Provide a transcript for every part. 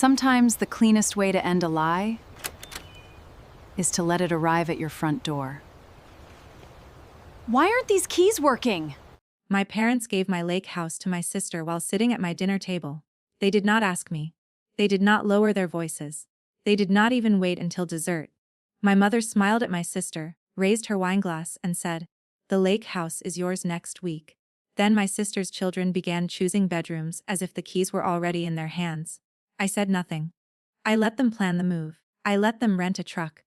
Sometimes the cleanest way to end a lie is to let it arrive at your front door. Why aren't these keys working? My parents gave my lake house to my sister while sitting at my dinner table. They did not ask me. They did not lower their voices. They did not even wait until dessert. My mother smiled at my sister, raised her wineglass, and said, "The lake house is yours next week." Then my sister's children began choosing bedrooms as if the keys were already in their hands. I said nothing. I let them plan the move. I let them rent a truck.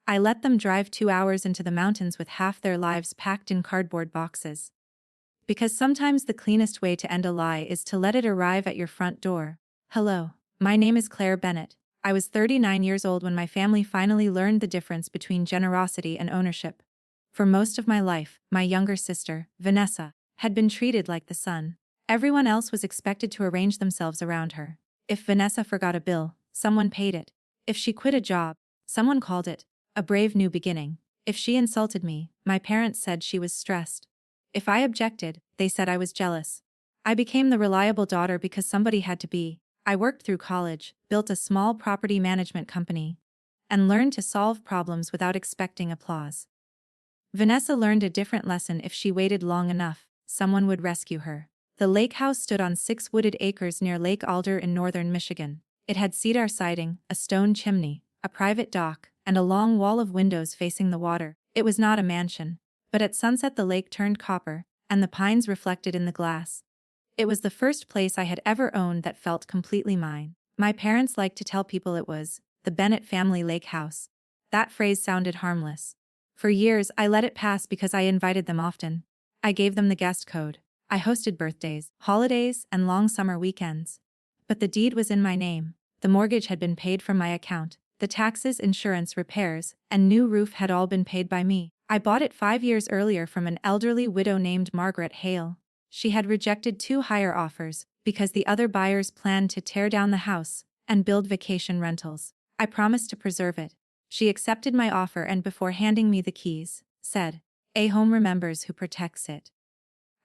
I let them drive 2 hours into the mountains with half their lives packed in cardboard boxes. Because sometimes the cleanest way to end a lie is to let it arrive at your front door. Hello, my name is Claire Bennett. I was 39 years old when my family finally learned the difference between generosity and ownership. For most of my life, my younger sister, Vanessa, had been treated like the sun. Everyone else was expected to arrange themselves around her. If Vanessa forgot a bill, someone paid it. If she quit a job, someone called it a brave new beginning. If she insulted me, my parents said she was stressed. If I objected, they said I was jealous. I became the reliable daughter because somebody had to be. I worked through college, built a small property management company, and learned to solve problems without expecting applause. Vanessa learned a different lesson. If she waited long enough, someone would rescue her. The lake house stood on 6 wooded acres near Lake Alder in northern Michigan. It had cedar siding, a stone chimney, a private dock, and a long wall of windows facing the water. It was not a mansion, but at sunset the lake turned copper, and the pines reflected in the glass. It was the first place I had ever owned that felt completely mine. My parents liked to tell people it was the Bennett family lake house. That phrase sounded harmless. For years I let it pass because I invited them often. I gave them the guest code. I hosted birthdays, holidays, and long summer weekends. But the deed was in my name. The mortgage had been paid from my account. The taxes, insurance, repairs, and new roof had all been paid by me. I bought it 5 years earlier from an elderly widow named Margaret Hale. She had rejected 2 higher offers because the other buyers planned to tear down the house and build vacation rentals. I promised to preserve it. She accepted my offer and before handing me the keys, said, "A home remembers who protects it."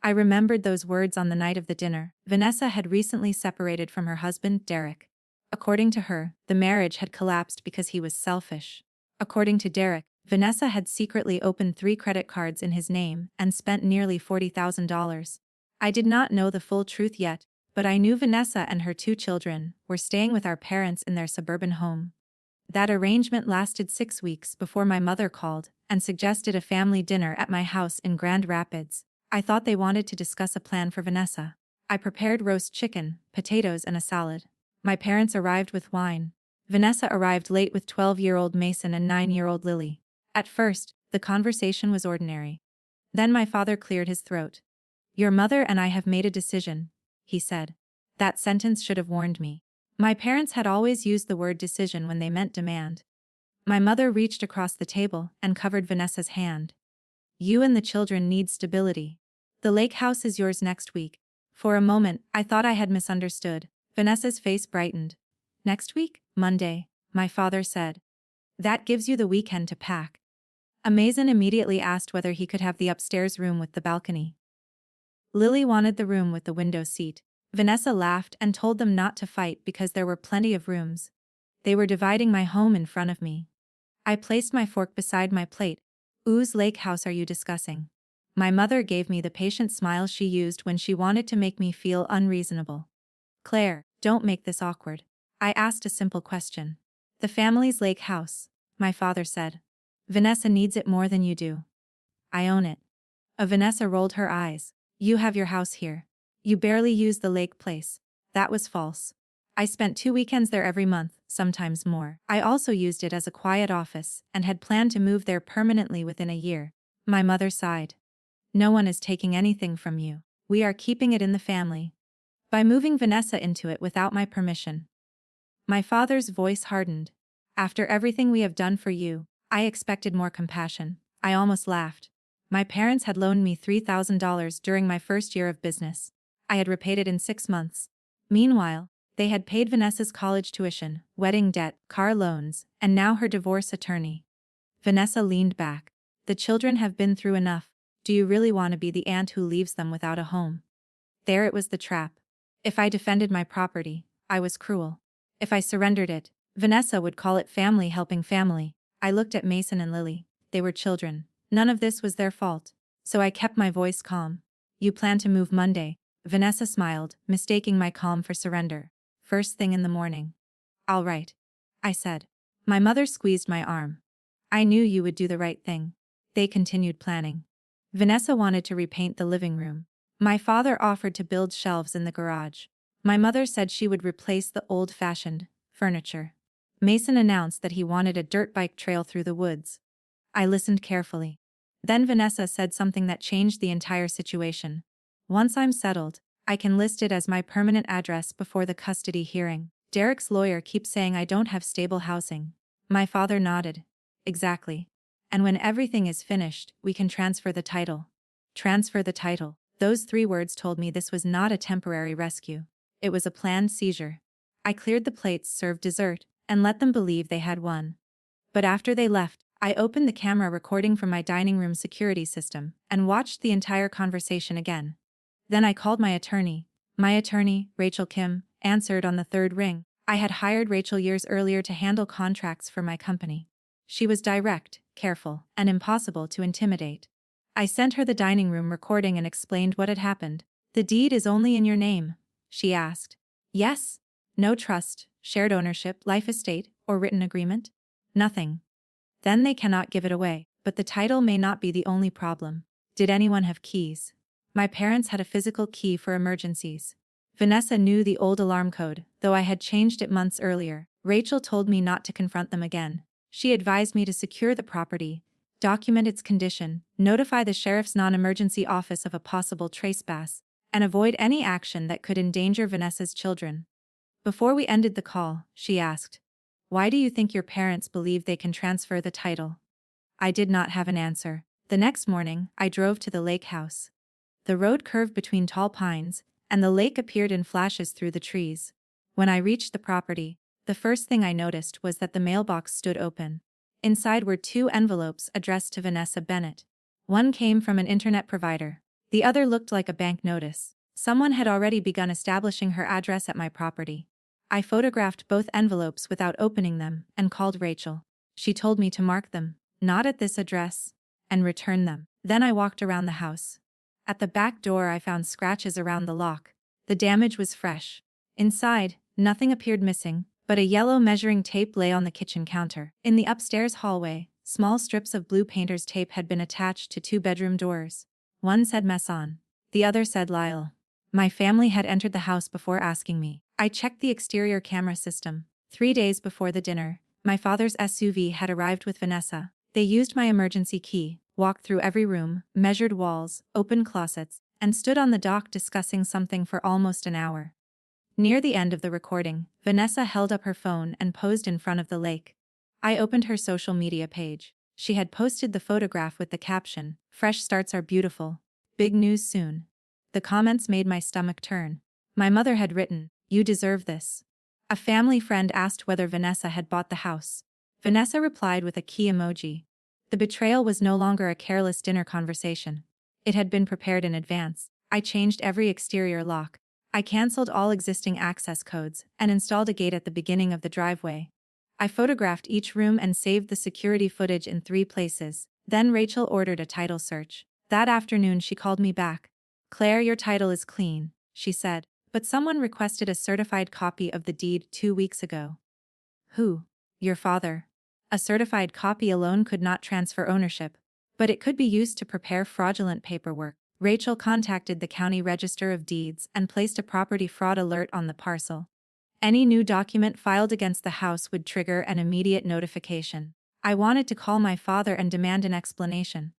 I remembered those words on the night of the dinner. Vanessa had recently separated from her husband, Derek. According to her, the marriage had collapsed because he was selfish. According to Derek, Vanessa had secretly opened 3 credit cards in his name and spent nearly $40,000. I did not know the full truth yet, but I knew Vanessa and her 2 children were staying with our parents in their suburban home. That arrangement lasted 6 weeks before my mother called and suggested a family dinner at my house in Grand Rapids. I thought they wanted to discuss a plan for Vanessa. I prepared roast chicken, potatoes, and a salad. My parents arrived with wine. Vanessa arrived late with 12-year-old Mason and 9-year-old Lily. At first, the conversation was ordinary. Then my father cleared his throat. "Your mother and I have made a decision," he said. That sentence should have warned me. My parents had always used the word decision when they meant demand. My mother reached across the table and covered Vanessa's hand. "You and the children need stability. The lake house is yours next week." For a moment, I thought I had misunderstood. Vanessa's face brightened. "Next week? Monday," my father said. "That gives you the weekend to pack." Mason immediately asked whether he could have the upstairs room with the balcony. Lily wanted the room with the window seat. Vanessa laughed and told them not to fight because there were plenty of rooms. They were dividing my home in front of me. I placed my fork beside my plate. "Whose lake house are you discussing?" My mother gave me the patient smile she used when she wanted to make me feel unreasonable. "Claire, don't make this awkward. I asked a simple question." "The family's lake house," my father said. "Vanessa needs it more than you do." "I own it." Vanessa rolled her eyes. "You have your house here. You barely use the lake place." That was false. I spent 2 weekends there every month, sometimes more. I also used it as a quiet office and had planned to move there permanently within a year. My mother sighed. "No one is taking anything from you. We are keeping it in the family. By moving Vanessa into it without my permission." My father's voice hardened. "After everything we have done for you, I expected more compassion." I almost laughed. My parents had loaned me $3,000 during my first year of business. I had repaid it in 6 months. Meanwhile, they had paid Vanessa's college tuition, wedding debt, car loans, and now her divorce attorney. Vanessa leaned back. "The children have been through enough. Do you really want to be the aunt who leaves them without a home?" There it was, the trap. If I defended my property, I was cruel. If I surrendered it, Vanessa would call it family helping family. I looked at Mason and Lily. They were children. None of this was their fault. So I kept my voice calm. You plan to move Monday. Vanessa smiled, mistaking my calm for surrender. First thing in the morning. All right, I said. My mother squeezed my arm. I knew you would do the right thing. They continued planning. Vanessa wanted to repaint the living room. My father offered to build shelves in the garage. My mother said she would replace the old-fashioned furniture. Mason announced that he wanted a dirt bike trail through the woods. I listened carefully. Then Vanessa said something that changed the entire situation. Once I'm settled, I can list it as my permanent address before the custody hearing. Derek's lawyer keeps saying I don't have stable housing. My father nodded. Exactly. And when everything is finished, we can transfer the title. Transfer the title. Those 3 words told me this was not a temporary rescue. It was a planned seizure. I cleared the plates, served dessert, and let them believe they had won. But after they left, I opened the camera recording from my dining room security system and watched the entire conversation again. Then I called my attorney. My attorney, Rachel Kim, answered on the 3rd ring. I had hired Rachel years earlier to handle contracts for my company. She was direct, careful, and impossible to intimidate. I sent her the dining room recording and explained what had happened. The deed is only in your name, she asked. Yes? No trust, shared ownership, life estate, or written agreement? Nothing. Then they cannot give it away, but the title may not be the only problem. Did anyone have keys? My parents had a physical key for emergencies. Vanessa knew the old alarm code, though I had changed it months earlier. Rachel told me not to confront them again. She advised me to secure the property, document its condition, notify the sheriff's non-emergency office of a possible trespass, and avoid any action that could endanger Vanessa's children. Before we ended the call, she asked, "Why do you think your parents believe they can transfer the title?" I did not have an answer. The next morning, I drove to the lake house. The road curved between tall pines, and the lake appeared in flashes through the trees. When I reached the property, the first thing I noticed was that the mailbox stood open. Inside were 2 envelopes addressed to Vanessa Bennett. One came from an internet provider. The other looked like a bank notice. Someone had already begun establishing her address at my property. I photographed both envelopes without opening them and called Rachel. She told me to mark them, not at this address, and return them. Then I walked around the house. At the back door I found scratches around the lock. The damage was fresh. Inside, nothing appeared missing, but a yellow measuring tape lay on the kitchen counter. In the upstairs hallway, small strips of blue painter's tape had been attached to 2 bedroom doors. One said Mason. The other said Lyle. My family had entered the house before asking me. I checked the exterior camera system. 3 days before the dinner, my father's SUV had arrived with Vanessa. They used my emergency key, walked through every room, measured walls, opened closets, and stood on the dock discussing something for almost an hour. Near the end of the recording, Vanessa held up her phone and posed in front of the lake. I opened her social media page. She had posted the photograph with the caption, "Fresh starts are beautiful. Big news soon." The comments made my stomach turn. My mother had written, "You deserve this." A family friend asked whether Vanessa had bought the house. Vanessa replied with a key emoji. The betrayal was no longer a careless dinner conversation. It had been prepared in advance. I changed every exterior lock. I cancelled all existing access codes and installed a gate at the beginning of the driveway. I photographed each room and saved the security footage in 3 places. Then Rachel ordered a title search. That afternoon she called me back. "Claire, your title is clean," she said, "but someone requested a certified copy of the deed 2 weeks ago." "Who?" "Your father." A certified copy alone could not transfer ownership, but it could be used to prepare fraudulent paperwork. Rachel contacted the county register of deeds and placed a property fraud alert on the parcel. Any new document filed against the house would trigger an immediate notification. I wanted to call my father and demand an explanation.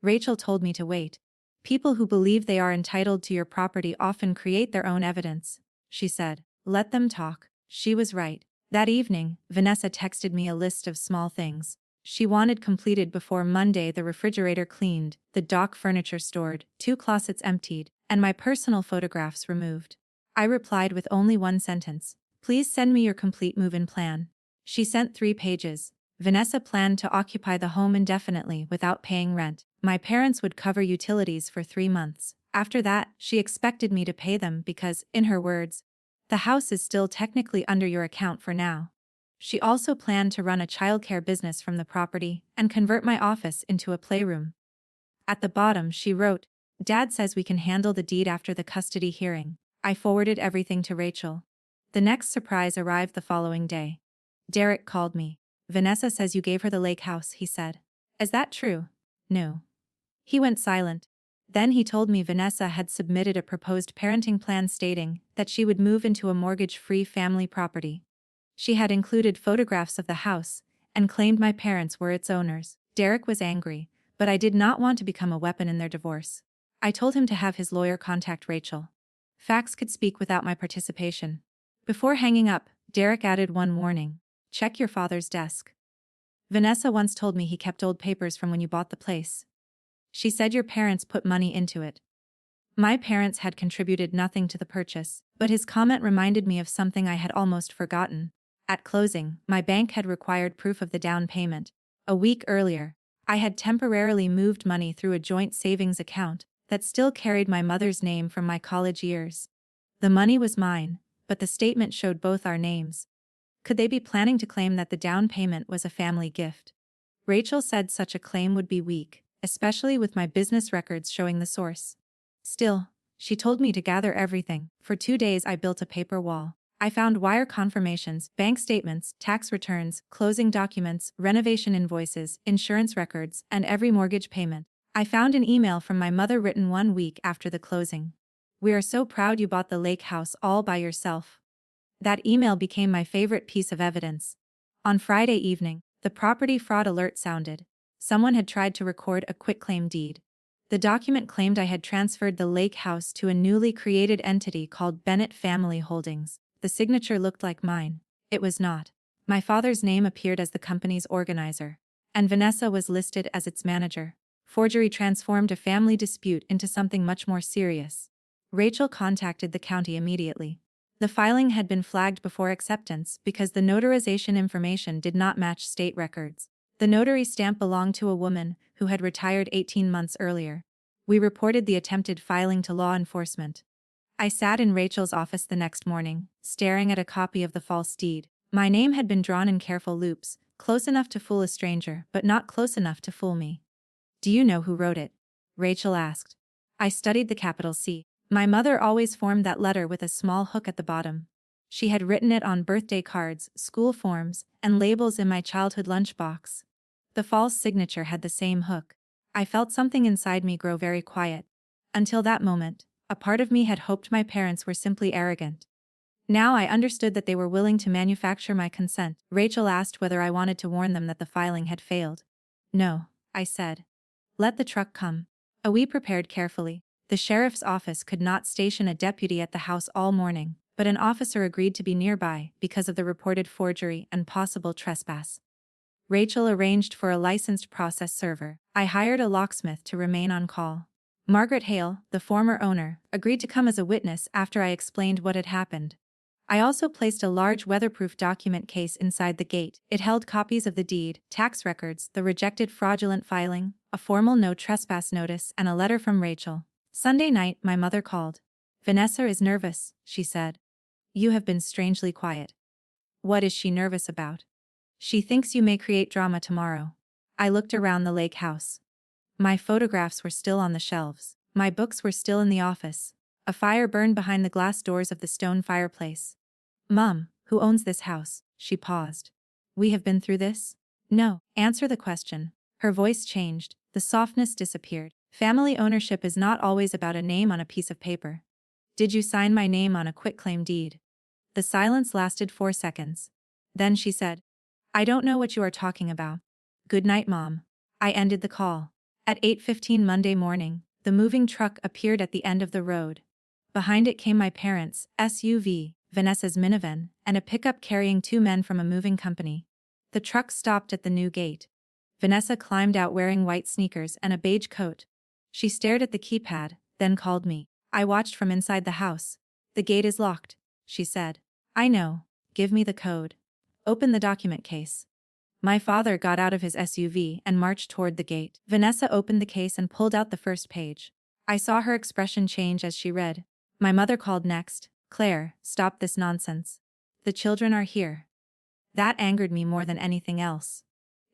Rachel told me to wait. "People who believe they are entitled to your property often create their own evidence," she said. "Let them talk." She was right. That evening, Vanessa texted me a list of small things she wanted completed before Monday: the refrigerator cleaned, the dock furniture stored, 2 closets emptied, and my personal photographs removed. I replied with only 1 sentence: "Please send me your complete move-in plan." She sent 3 pages. Vanessa planned to occupy the home indefinitely without paying rent. My parents would cover utilities for 3 months. After that, she expected me to pay them because, in her words, The house is still technically under your account for now. She also planned to run a childcare business from the property and convert my office into a playroom. At the bottom, she wrote, Dad says we can handle the deed after the custody hearing. I forwarded everything to Rachel. The next surprise arrived the following day. Derek called me. Vanessa says you gave her the lake house, he said. Is that true? No. He went silent. Then he told me Vanessa had submitted a proposed parenting plan stating that she would move into a mortgage-free family property. She had included photographs of the house and claimed my parents were its owners. Derek was angry, but I did not want to become a weapon in their divorce. I told him to have his lawyer contact Rachel. Facts could speak without my participation. Before hanging up, Derek added one warning. Check your father's desk. Vanessa once told me he kept old papers from when you bought the place. She said your parents put money into it. My parents had contributed nothing to the purchase, but his comment reminded me of something I had almost forgotten. At closing, my bank had required proof of the down payment. A week earlier, I had temporarily moved money through a joint savings account that still carried my mother's name from my college years. The money was mine, but the statement showed both our names. Could they be planning to claim that the down payment was a family gift? Rachel said such a claim would be weak, especially with my business records showing the source. Still, she told me to gather everything. For 2 days I built a paper wall. I found wire confirmations, bank statements, tax returns, closing documents, renovation invoices, insurance records, and every mortgage payment. I found an email from my mother written 1 week after the closing. We are so proud you bought the lake house all by yourself. That email became my favorite piece of evidence. On Friday evening, the property fraud alert sounded. Someone had tried to record a quitclaim deed. The document claimed I had transferred the lake house to a newly created entity called Bennett Family Holdings. The signature looked like mine. It was not. My father's name appeared as the company's organizer, and Vanessa was listed as its manager. Forgery transformed a family dispute into something much more serious. Rachel contacted the county immediately. The filing had been flagged before acceptance because the notarization information did not match state records. The notary stamp belonged to a woman who had retired 18 months earlier. We reported the attempted filing to law enforcement. I sat in Rachel's office the next morning, staring at a copy of the false deed. My name had been drawn in careful loops, close enough to fool a stranger, but not close enough to fool me. Do you know who wrote it? Rachel asked. I studied the capital C. My mother always formed that letter with a small hook at the bottom. She had written it on birthday cards, school forms, and labels in my childhood lunchbox. The false signature had the same hook. I felt something inside me grow very quiet. Until that moment, a part of me had hoped my parents were simply arrogant. Now I understood that they were willing to manufacture my consent. Rachel asked whether I wanted to warn them that the filing had failed. No, I said. Let the truck come. We prepared carefully. The sheriff's office could not station a deputy at the house all morning, but an officer agreed to be nearby because of the reported forgery and possible trespass. Rachel arranged for a licensed process server. I hired a locksmith to remain on call. Margaret Hale, the former owner, agreed to come as a witness after I explained what had happened. I also placed a large weatherproof document case inside the gate. It held copies of the deed, tax records, the rejected fraudulent filing, a formal no trespass notice, and a letter from Rachel. Sunday night, my mother called. Vanessa is nervous, she said. You have been strangely quiet. What is she nervous about? She thinks you may create drama tomorrow. I looked around the lake house. My photographs were still on the shelves. My books were still in the office. A fire burned behind the glass doors of the stone fireplace. Mom, who owns this house? She paused. We have been through this? No. Answer the question. Her voice changed. The softness disappeared. Family ownership is not always about a name on a piece of paper. Did you sign my name on a quitclaim deed? The silence lasted 4 seconds. Then she said, I don't know what you are talking about. Good night, Mom. I ended the call. At 8:15 Monday morning, the moving truck appeared at the end of the road. Behind it came my parents' SUV, Vanessa's minivan, and a pickup carrying 2 men from a moving company. The truck stopped at the new gate. Vanessa climbed out wearing white sneakers and a beige coat. She stared at the keypad, then called me. I watched from inside the house. The gate is locked, she said. I know. Give me the code. Open the document case. My father got out of his SUV and marched toward the gate. Vanessa opened the case and pulled out the first page. I saw her expression change as she read. My mother called next. Claire, stop this nonsense. The children are here. That angered me more than anything else.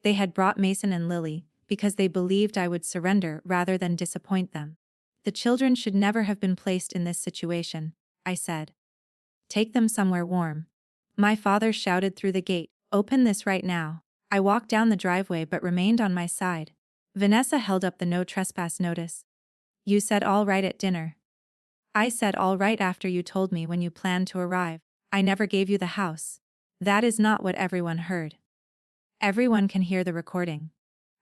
They had brought Mason and Lily because they believed I would surrender rather than disappoint them. The children should never have been placed in this situation, I said. Take them somewhere warm. My father shouted through the gate, open this right now. I walked down the driveway but remained on my side. Vanessa held up the no trespass notice. You said all right at dinner. I said all right after you told me when you planned to arrive. I never gave you the house. That is not what everyone heard. Everyone can hear the recording.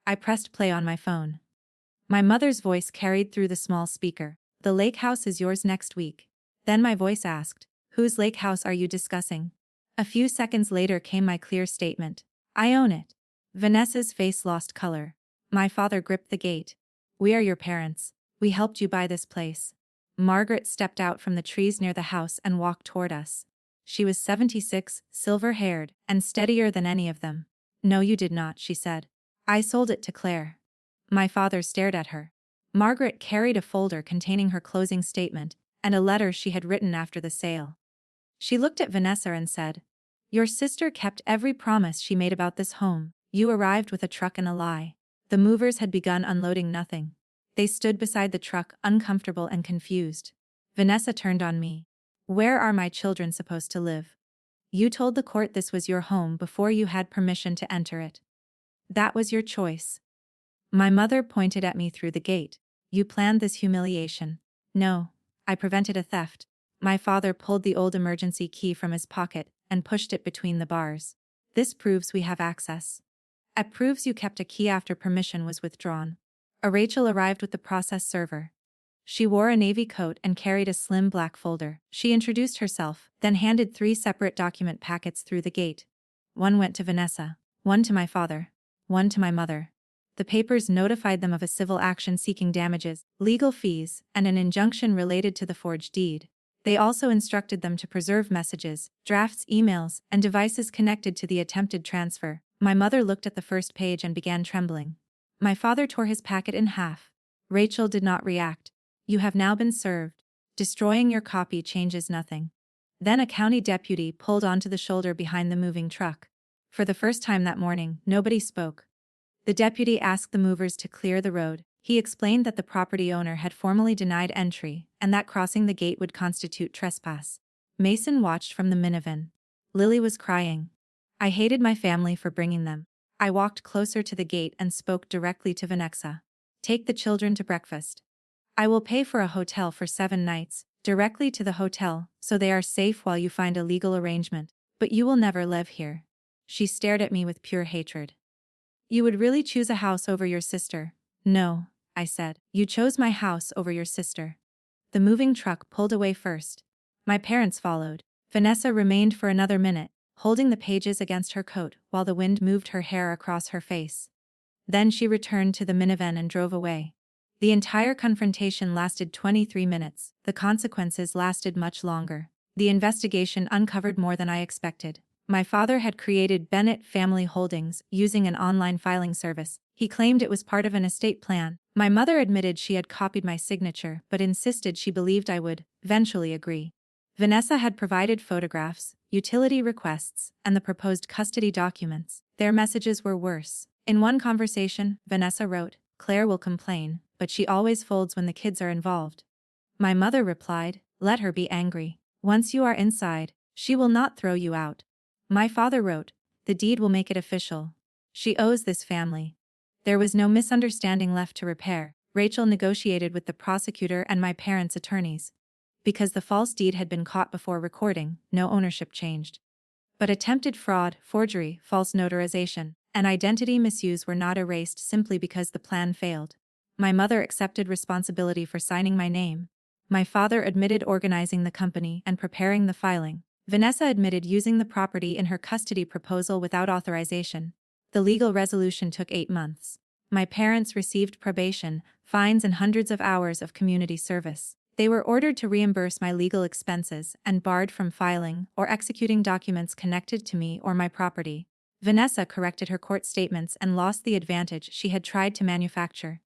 I pressed play on my phone. My mother's voice carried through the small speaker. The lake house is yours next week. Then my voice asked, whose lake house are you discussing? A few seconds later came my clear statement. I own it. Vanessa's face lost color. My father gripped the gate. We are your parents. We helped you buy this place. Margaret stepped out from the trees near the house and walked toward us. She was 76, silver-haired, and steadier than any of them. No, you did not, she said. I sold it to Claire. My father stared at her. Margaret carried a folder containing her closing statement and a letter she had written after the sale. She looked at Vanessa and said, your sister kept every promise she made about this home. You arrived with a truck and a lie. The movers had begun unloading nothing. They stood beside the truck, uncomfortable and confused. Vanessa turned on me. Where are my children supposed to live? You told the court this was your home before you had permission to enter it. That was your choice. My mother pointed at me through the gate. You planned this humiliation. No, I prevented a theft. My father pulled the old emergency key from his pocket and pushed it between the bars. This proves we have access. It proves you kept a key after permission was withdrawn. Rachel arrived with the process server. She wore a navy coat and carried a slim black folder. She introduced herself, then handed 3 separate document packets through the gate. One went to Vanessa, one to my father, one to my mother. The papers notified them of a civil action seeking damages, legal fees, and an injunction related to the forged deed. They also instructed them to preserve messages, drafts, emails, and devices connected to the attempted transfer. My mother looked at the first page and began trembling. My father tore his packet in half. Rachel did not react. You have now been served. Destroying your copy changes nothing. Then a county deputy pulled onto the shoulder behind the moving truck. For the first time that morning, nobody spoke. The deputy asked the movers to clear the road. He explained that the property owner had formally denied entry and that crossing the gate would constitute trespass. Mason watched from the minivan. Lily was crying. I hated my family for bringing them. I walked closer to the gate and spoke directly to Vanessa. Take the children to breakfast. I will pay for a hotel for 7 nights, directly to the hotel, so they are safe while you find a legal arrangement. But you will never live here. She stared at me with pure hatred. You would really choose a house over your sister? No, I said. You chose my house over your sister. The moving truck pulled away first. My parents followed. Vanessa remained for another minute, holding the pages against her coat while the wind moved her hair across her face. Then she returned to the minivan and drove away. The entire confrontation lasted 23 minutes. The consequences lasted much longer. The investigation uncovered more than I expected. My father had created Bennett Family Holdings using an online filing service. He claimed it was part of an estate plan. My mother admitted she had copied my signature but insisted she believed I would eventually agree. Vanessa had provided photographs, utility requests, and the proposed custody documents. Their messages were worse. In one conversation, Vanessa wrote, Claire will complain, but she always folds when the kids are involved. My mother replied, let her be angry. Once you are inside, she will not throw you out. My father wrote, the deed will make it official. She owes this family. There was no misunderstanding left to repair. Rachel negotiated with the prosecutor and my parents' attorneys. Because the false deed had been caught before recording, no ownership changed. But attempted fraud, forgery, false notarization, and identity misuse were not erased simply because the plan failed. My mother accepted responsibility for signing my name. My father admitted organizing the company and preparing the filing. Vanessa admitted using the property in her custody proposal without authorization. The legal resolution took 8 months. My parents received probation, fines, and hundreds of hours of community service. They were ordered to reimburse my legal expenses and barred from filing or executing documents connected to me or my property. Vanessa corrected her court statements and lost the advantage she had tried to manufacture.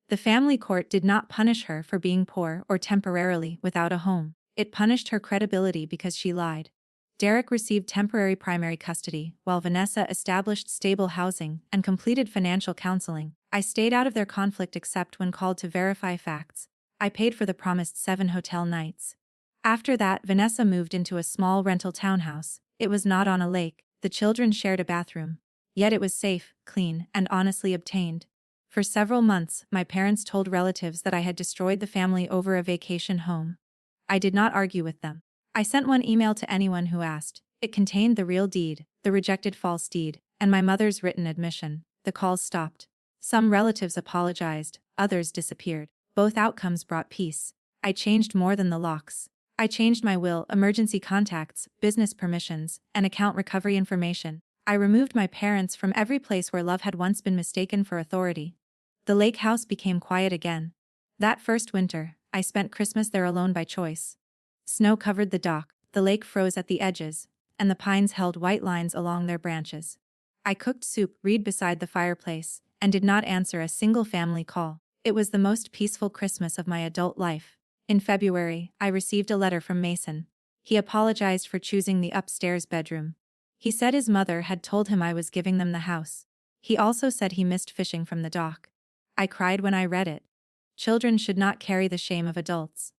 The family court did not punish her for being poor or temporarily without a home. It punished her credibility because she lied. Derek received temporary primary custody, while Vanessa established stable housing and completed financial counseling. I stayed out of their conflict except when called to verify facts. I paid for the promised 7 hotel nights. After that, Vanessa moved into a small rental townhouse. It was not on a lake. The children shared a bathroom. Yet it was safe, clean, and honestly obtained. For several months, my parents told relatives that I had destroyed the family over a vacation home. I did not argue with them. I sent one email to anyone who asked. It contained the real deed, the rejected false deed, and my mother's written admission. The calls stopped. Some relatives apologized, others disappeared. Both outcomes brought peace. I changed more than the locks. I changed my will, emergency contacts, business permissions, and account recovery information. I removed my parents from every place where love had once been mistaken for authority. The lake house became quiet again. That first winter, I spent Christmas there alone by choice. Snow covered the dock, the lake froze at the edges, and the pines held white lines along their branches. I cooked soup, read beside the fireplace, and did not answer a single family call. It was the most peaceful Christmas of my adult life. In February, I received a letter from Mason. He apologized for choosing the upstairs bedroom. He said his mother had told him I was giving them the house. He also said he missed fishing from the dock. I cried when I read it. Children should not carry the shame of adults.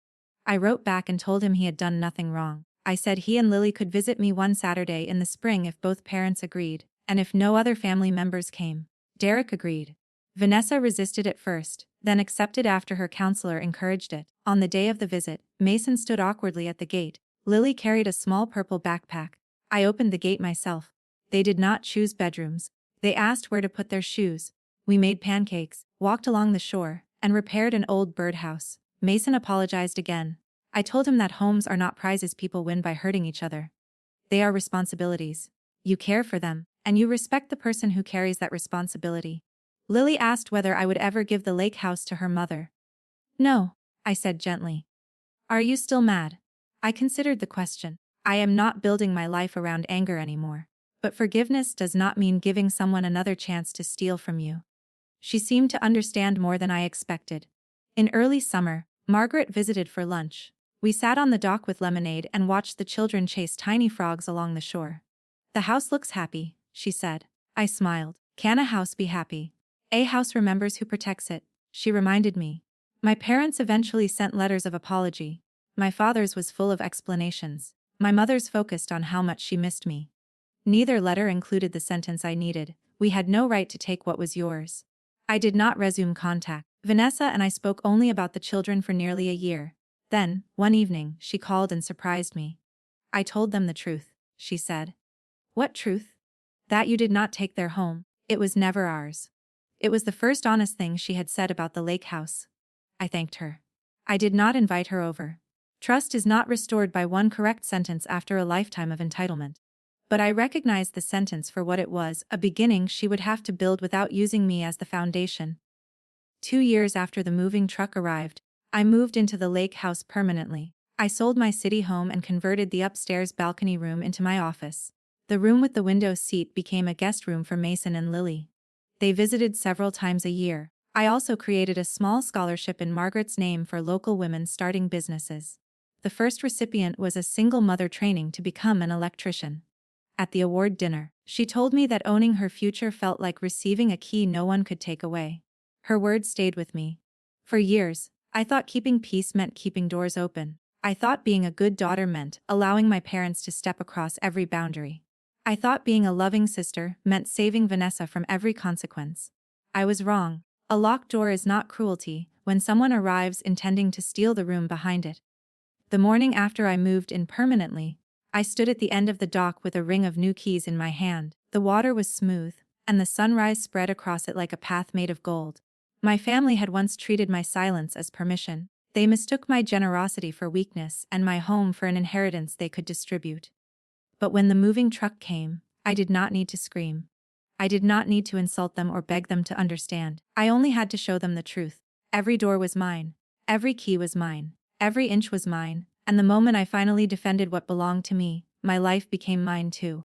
I wrote back and told him he had done nothing wrong. I said he and Lily could visit me one Saturday in the spring if both parents agreed, and if no other family members came. Derek agreed. Vanessa resisted at first, then accepted after her counselor encouraged it. On the day of the visit, Mason stood awkwardly at the gate. Lily carried a small purple backpack. I opened the gate myself. They did not choose bedrooms. They asked where to put their shoes. We made pancakes, walked along the shore, and repaired an old birdhouse. Mason apologized again. I told him that homes are not prizes people win by hurting each other. They are responsibilities. You care for them, and you respect the person who carries that responsibility. Lily asked whether I would ever give the lake house to her mother. No, I said gently. Are you still mad? I considered the question. I am not building my life around anger anymore. But forgiveness does not mean giving someone another chance to steal from you. She seemed to understand more than I expected. In early summer, Margaret visited for lunch. We sat on the dock with lemonade and watched the children chase tiny frogs along the shore. The house looks happy, she said. I smiled. Can a house be happy? A house remembers who protects it, she reminded me. My parents eventually sent letters of apology. My father's was full of explanations. My mother's focused on how much she missed me. Neither letter included the sentence I needed. We had no right to take what was yours. I did not resume contact. Vanessa and I spoke only about the children for nearly a year. Then, one evening, she called and surprised me. I told them the truth, she said. What truth? That you did not take their home. It was never ours. It was the first honest thing she had said about the lake house. I thanked her. I did not invite her over. Trust is not restored by one correct sentence after a lifetime of entitlement. But I recognized the sentence for what it was, a beginning she would have to build without using me as the foundation. 2 years after the moving truck arrived, I moved into the lake house permanently. I sold my city home and converted the upstairs balcony room into my office. The room with the window seat became a guest room for Mason and Lily. They visited several times a year. I also created a small scholarship in Margaret's name for local women starting businesses. The first recipient was a single mother training to become an electrician. At the award dinner, she told me that owning her future felt like receiving a key no one could take away. Her words stayed with me. For years, I thought keeping peace meant keeping doors open. I thought being a good daughter meant allowing my parents to step across every boundary. I thought being a loving sister meant saving Vanessa from every consequence. I was wrong. A locked door is not cruelty when someone arrives intending to steal the room behind it. The morning after I moved in permanently, I stood at the end of the dock with a ring of new keys in my hand. The water was smooth, and the sunrise spread across it like a path made of gold. My family had once treated my silence as permission. They mistook my generosity for weakness and my home for an inheritance they could distribute. But when the moving truck came, I did not need to scream. I did not need to insult them or beg them to understand. I only had to show them the truth. Every door was mine. Every key was mine. Every inch was mine. And the moment I finally defended what belonged to me, my life became mine too.